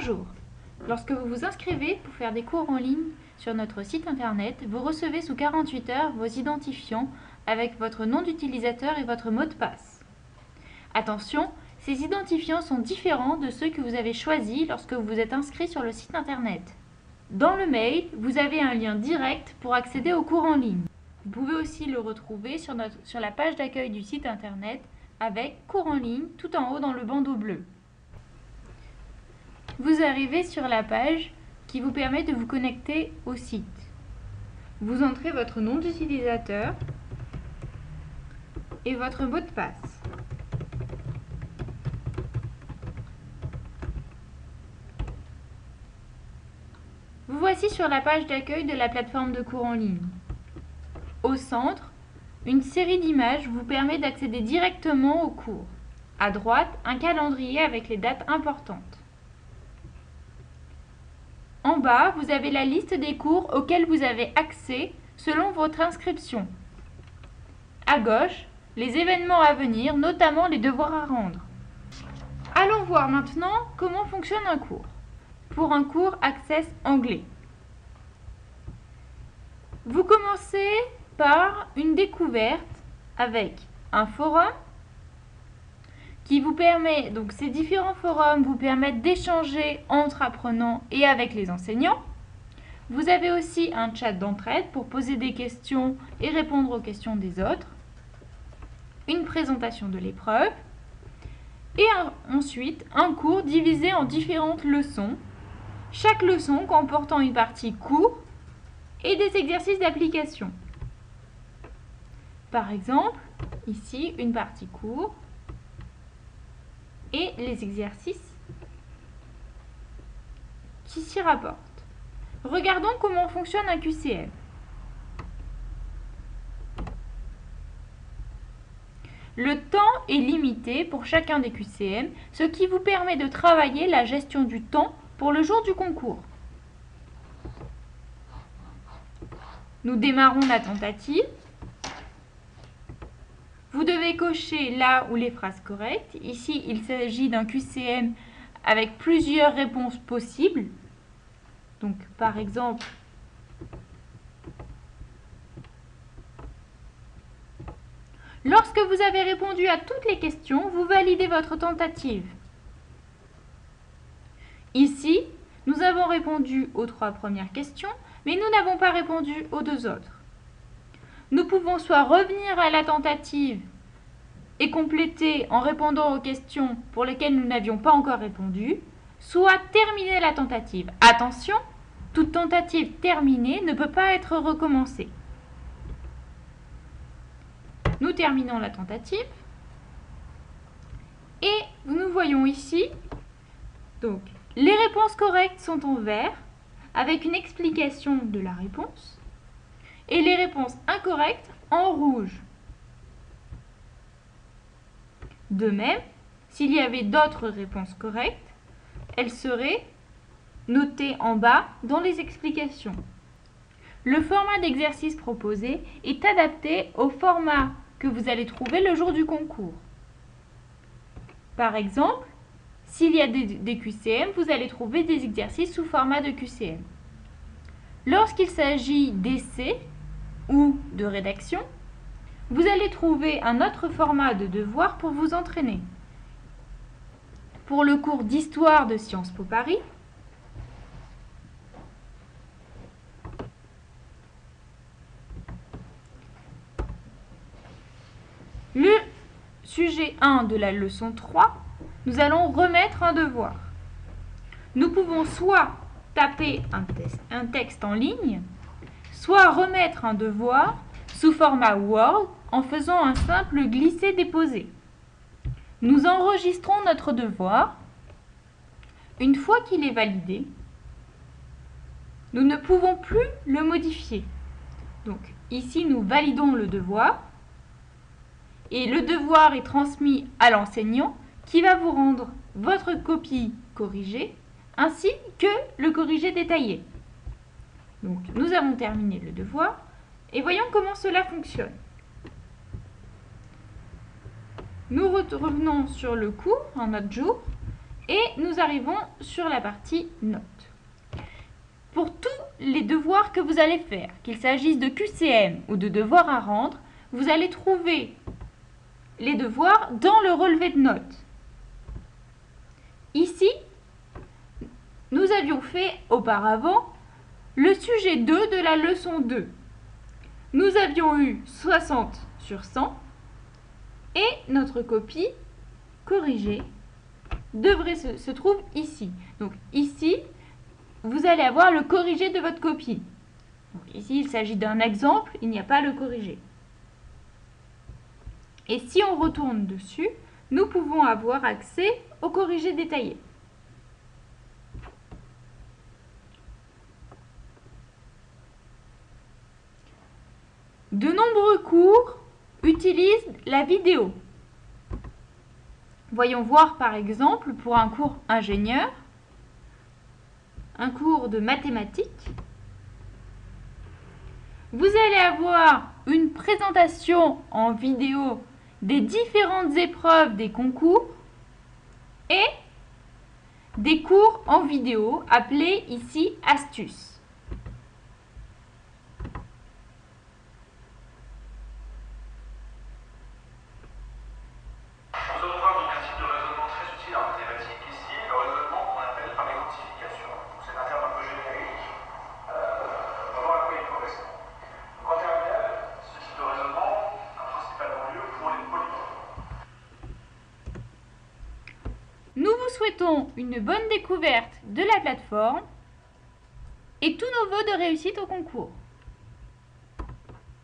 Bonjour. Lorsque vous vous inscrivez pour faire des cours en ligne sur notre site internet, vous recevez sous 48 heures vos identifiants avec votre nom d'utilisateur et votre mot de passe. Attention, ces identifiants sont différents de ceux que vous avez choisis lorsque vous vous êtes inscrit sur le site internet. Dans le mail, vous avez un lien direct pour accéder aux cours en ligne. Vous pouvez aussi le retrouver sur la page d'accueil du site internet avec cours en ligne tout en haut dans le bandeau bleu. Vous arrivez sur la page qui vous permet de vous connecter au site. Vous entrez votre nom d'utilisateur et votre mot de passe. Vous voici sur la page d'accueil de la plateforme de cours en ligne. Au centre, une série d'images vous permet d'accéder directement au cours. À droite, un calendrier avec les dates importantes. En bas, vous avez la liste des cours auxquels vous avez accès selon votre inscription. À gauche, les événements à venir, notamment les devoirs à rendre. Allons voir maintenant comment fonctionne un cours. Pour un cours Access anglais. Vous commencez par une découverte avec un forum qui vous permet, donc ces différents forums vous permettent d'échanger entre apprenants et avec les enseignants. Vous avez aussi un chat d'entraide pour poser des questions et répondre aux questions des autres. Une présentation de l'épreuve. Et ensuite, un cours divisé en différentes leçons. Chaque leçon comportant une partie cours et des exercices d'application. Par exemple, ici, une partie cours et les exercices qui s'y rapportent. Regardons comment fonctionne un QCM. Le temps est limité pour chacun des QCM, ce qui vous permet de travailler la gestion du temps pour le jour du concours. Nous démarrons la tentative. Vous devez cocher là où les phrases correctes. Ici, il s'agit d'un QCM avec plusieurs réponses possibles. Donc, par exemple, lorsque vous avez répondu à toutes les questions, vous validez votre tentative. Ici, nous avons répondu aux 3 premières questions, mais nous n'avons pas répondu aux 2 autres. Nous pouvons soit revenir à la tentative et compléter en répondant aux questions pour lesquelles nous n'avions pas encore répondu, soit terminer la tentative. Attention, toute tentative terminée ne peut pas être recommencée. Nous terminons la tentative et nous voyons ici, donc, les réponses correctes sont en vert avec une explication de la réponse et les réponses incorrectes en rouge. De même, s'il y avait d'autres réponses correctes, elles seraient notées en bas dans les explications. Le format d'exercice proposé est adapté au format que vous allez trouver le jour du concours. Par exemple, s'il y a des QCM, vous allez trouver des exercices sous format de QCM. Lorsqu'il s'agit d'essais ou de rédaction, vous allez trouver un autre format de devoir pour vous entraîner. Pour le cours d'histoire de Sciences Po Paris, le sujet 1 de la leçon 3, nous allons remettre un devoir. Nous pouvons soit taper un texte en ligne, soit remettre un devoir sous format Word en faisant un simple glisser-déposer. Nous enregistrons notre devoir. Une fois qu'il est validé, nous ne pouvons plus le modifier. Donc ici, nous validons le devoir et le devoir est transmis à l'enseignant qui va vous rendre votre copie corrigée ainsi que le corrigé détaillé. Donc, nous avons terminé le devoir et voyons comment cela fonctionne. Nous revenons sur le cours un autre jour. Et nous arrivons sur la partie notes. Pour tous les devoirs que vous allez faire, qu'il s'agisse de QCM ou de devoirs à rendre, vous allez trouver les devoirs dans le relevé de notes. Ici, nous avions fait auparavant le sujet 2 de la leçon 2. Nous avions eu 60 sur 100 et notre copie corrigée se trouve ici. Donc ici, vous allez avoir le corrigé de votre copie. Donc ici, il s'agit d'un exemple, il n'y a pas le corrigé. Et si on retourne dessus, nous pouvons avoir accès au corrigé détaillé. De nombreux cours utilisent la vidéo. Voyons voir par exemple pour un cours ingénieur, un cours de mathématiques. Vous allez avoir une présentation en vidéo des différentes épreuves des concours et des cours en vidéo appelés ici astuces. Nous vous souhaitons une bonne découverte de la plateforme et tous nos vœux de réussite au concours.